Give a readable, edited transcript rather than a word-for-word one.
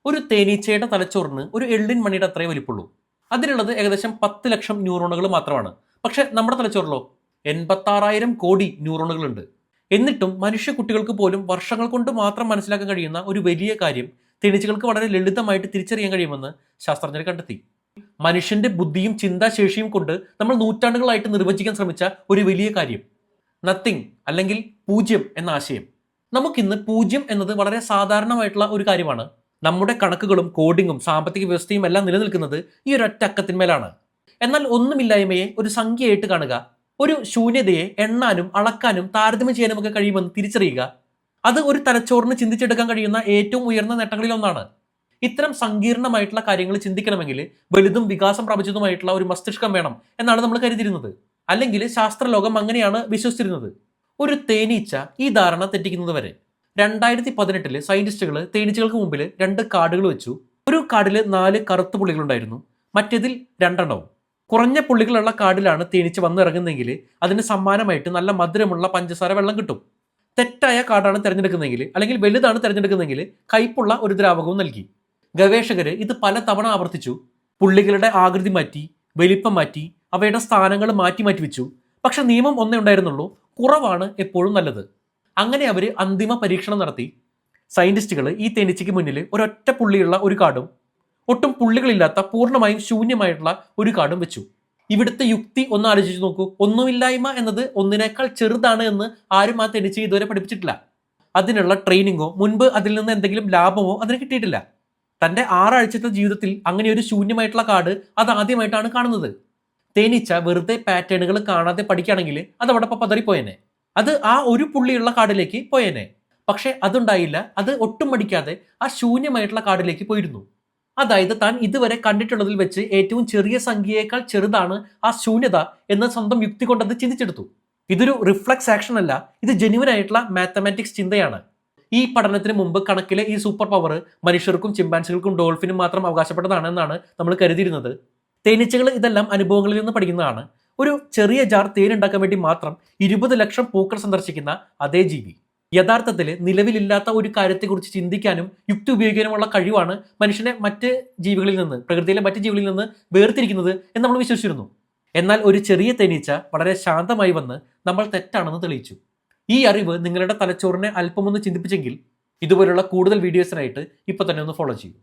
ഒരു തേനീച്ചയുടെ തലച്ചോറിന് ഒരു എള്ളിൻ മണിയുടെ അത്രേ വലിപ്പുള്ളൂ. അതിനുള്ളത് ഏകദേശം 10 ലക്ഷം ന്യൂറോണുകൾ മാത്രമാണ്. പക്ഷെ നമ്മുടെ തലച്ചോറിലോ 86,000 കോടി ന്യൂറോണുകളുണ്ട്. എന്നിട്ടും മനുഷ്യ കുട്ടികൾക്ക് പോലും വർഷങ്ങൾ കൊണ്ട് മാത്രം മനസ്സിലാക്കാൻ കഴിയുന്ന ഒരു വലിയ കാര്യം തേനീച്ചകൾക്ക് വളരെ ലളിതമായിട്ട് തിരിച്ചറിയാൻ കഴിയുമെന്ന് ശാസ്ത്രജ്ഞർ കണ്ടെത്തി. മനുഷ്യന്റെ ബുദ്ധിയും ചിന്താശേഷിയും കൊണ്ട് നമ്മൾ നൂറ്റാണ്ടുകളായിട്ട് നിർവചിക്കാൻ ശ്രമിച്ച ഒരു വലിയ കാര്യം, നത്തിങ് അല്ലെങ്കിൽ പൂജ്യം എന്ന ആശയം. നമുക്കിന്ന് പൂജ്യം എന്നത് വളരെ സാധാരണമായിട്ടുള്ള ഒരു കാര്യമാണ്. നമ്മുടെ കണക്കുകളും കോഡിങ്ങും സാമ്പത്തിക വ്യവസ്ഥയും എല്ലാം നിലനിൽക്കുന്നത് ഈ ഒരു ഒറ്റ അക്കത്തിന്മേലാണ്. എന്നാൽ ഒന്നുമില്ലായ്മയെ ഒരു സംഖ്യയായിട്ട് കാണുക, ഒരു ശൂന്യതയെ എണ്ണാനും അളക്കാനും താരതമ്യം ചെയ്യാനും ഒക്കെ കഴിയുമെന്ന് തിരിച്ചറിയുക, അത് ഒരു തലച്ചോറിന് ചിന്തിച്ചെടുക്കാൻ കഴിയുന്ന ഏറ്റവും ഉയർന്ന നേട്ടങ്ങളിൽ ഒന്നാണ്. ഇത്തരം സങ്കീർണമായിട്ടുള്ള കാര്യങ്ങൾ ചിന്തിക്കണമെങ്കിൽ വലുതും വികാസം പ്രാപിച്ചതുമായിട്ടുള്ള ഒരു മസ്തിഷ്കം വേണം എന്നാണ് നമ്മൾ കരുതിയിരുന്നത്. അല്ലെങ്കിൽ ശാസ്ത്രലോകം അങ്ങനെയാണ് വിശ്വസിച്ചിരുന്നത്. ഒരു തേനീച്ച ഈ ധാരണ തെറ്റിക്കുന്നത് വരെ. 2018 സയന്റിസ്റ്റുകൾ തേനീച്ചകൾക്ക് മുമ്പിൽ 2 കാർഡുകൾ വെച്ചു. ഒരു കാർഡിൽ 4 കറുത്ത പുള്ളികളുണ്ടായിരുന്നു, മറ്റേതിൽ 2 എണ്ണവും. കുറഞ്ഞ പുള്ളികളുള്ള കാർഡിലാണ് തേനീച്ച വന്നിറങ്ങുന്നതെങ്കിൽ അതിന് സമ്മാനമായിട്ട് നല്ല മധുരമുള്ള പഞ്ചസാര വെള്ളം കിട്ടും. തെറ്റായ കാർഡാണ് തിരഞ്ഞെടുക്കുന്നതെങ്കിൽ, അല്ലെങ്കിൽ വലുതാണ് തിരഞ്ഞെടുക്കുന്നതെങ്കിൽ കയ്പുള്ള ഒരു ദ്രാവകവും നൽകി. ഗവേഷകർ ഇത് പല തവണ ആവർത്തിച്ചു. പുള്ളികളുടെ ആകൃതി മാറ്റി, വലിപ്പം മാറ്റി, അവയുടെ സ്ഥാനങ്ങൾ മാറ്റി മാറ്റി വെച്ചു. പക്ഷെ നിയമം ഒന്നേ ഉണ്ടായിരുന്നുള്ളൂ, കുറവാണ് എപ്പോഴും നല്ലത്. അങ്ങനെ അവർ അന്തിമ പരീക്ഷണം നടത്തി. സയന്റിസ്റ്റുകൾ ഈ തേനീച്ചയ്ക്ക് മുന്നിൽ ഒരൊറ്റ പുള്ളിയുള്ള ഒരു കാർഡും ഒട്ടും പുള്ളികളില്ലാത്ത പൂർണ്ണമായും ശൂന്യമായിട്ടുള്ള ഒരു കാർഡും വെച്ചു. ഇവിടുത്തെ യുക്തി ഒന്ന് ആലോചിച്ച് നോക്കൂ. ഒന്നുമില്ലായ്മ എന്നത് ഒന്നിനേക്കാൾ ചെറുതാണ് എന്ന് ആരും ആ തേനീച്ച ഇതുവരെ പഠിപ്പിച്ചിട്ടില്ല. അതിനുള്ള ട്രെയിനിങ്ങോ മുൻപ് അതിൽ നിന്ന് എന്തെങ്കിലും ലാഭമോ അതിന് കിട്ടിയിട്ടില്ല. തന്റെ 6 ആഴ്ചത്തെ ജീവിതത്തിൽ അങ്ങനെ ഒരു ശൂന്യമായിട്ടുള്ള കാർഡ് അത് ആദ്യമായിട്ടാണ് കാണുന്നത്. തേനീച്ച വെറുതെ പാറ്റേണുകൾ കാണാതെ പഠിക്കുകയാണെങ്കിൽ അത് അവിടെ പതറിപ്പോയേനെ. അത് ആ ഒരു പുള്ളിയുള്ള കാർഡിലേക്ക് പോയേനെ. പക്ഷെ അതുണ്ടായില്ല. അത് ഒട്ടും മടിക്കാതെ ആ ശൂന്യമായിട്ടുള്ള കാർഡിലേക്ക് പോയിരുന്നു. അതായത് താൻ ഇതുവരെ കണ്ടിട്ടുള്ളതിൽ വെച്ച് ഏറ്റവും ചെറിയ സംഖ്യയേക്കാൾ ചെറുതാണ് ആ ശൂന്യത എന്ന് സ്വന്തം യുക്തി കൊണ്ടത് ചിന്തിച്ചെടുത്തു. ഇതൊരു റിഫ്ലക്സ് ആക്ഷൻ അല്ല, ഇത് ജെന്യുവൻ ആയിട്ടുള്ള മാത്തമാറ്റിക്സ് ചിന്തയാണ്. ഈ പഠനത്തിന് മുമ്പ് കണക്കിലെ ഈ സൂപ്പർ പവർ മനുഷ്യർക്കും ചിമ്പാൻസികൾക്കും ഡോൾഫിനും മാത്രം അവകാശപ്പെട്ടതാണ് എന്നാണ് നമ്മൾ കരുതിയിരുന്നത്. തേനീച്ചകൾ ഇതെല്ലാം അനുഭവങ്ങളിൽ നിന്ന് പഠിക്കുന്നതാണ്. ഒരു ചെറിയ ജാർ തേൻ ഉണ്ടാക്കാൻ വേണ്ടി മാത്രം 20 ലക്ഷം പൂക്കൾ സന്ദർശിക്കുന്ന അതേ ജീവി. യഥാർത്ഥത്തിൽ നിലവിലില്ലാത്ത ഒരു കാര്യത്തെക്കുറിച്ച് ചിന്തിക്കാനും യുക്തി ഉപയോഗിക്കാനുമുള്ള കഴിവാണ് മനുഷ്യനെ മറ്റ് ജീവികളിൽ നിന്ന്, പ്രകൃതിയിലെ മറ്റ് ജീവികളിൽ നിന്ന് വേർതിരിക്കുന്നത് എന്ന് നമ്മൾ വിശ്വസിച്ചിരുന്നു. എന്നാൽ ഒരു ചെറിയ തേനീച്ച വളരെ ശാന്തമായി വന്ന് നമ്മൾ തെറ്റാണെന്ന് തെളിയിച്ചു. ഈ അറിവ് നിങ്ങളുടെ തലച്ചോറിനെ അല്പമൊന്ന് ചിന്തിപ്പിച്ചെങ്കിൽ ഇതുപോലുള്ള കൂടുതൽ വീഡിയോസിനായിട്ട് ഇപ്പൊ തന്നെ ഒന്ന് ഫോളോ ചെയ്യൂ.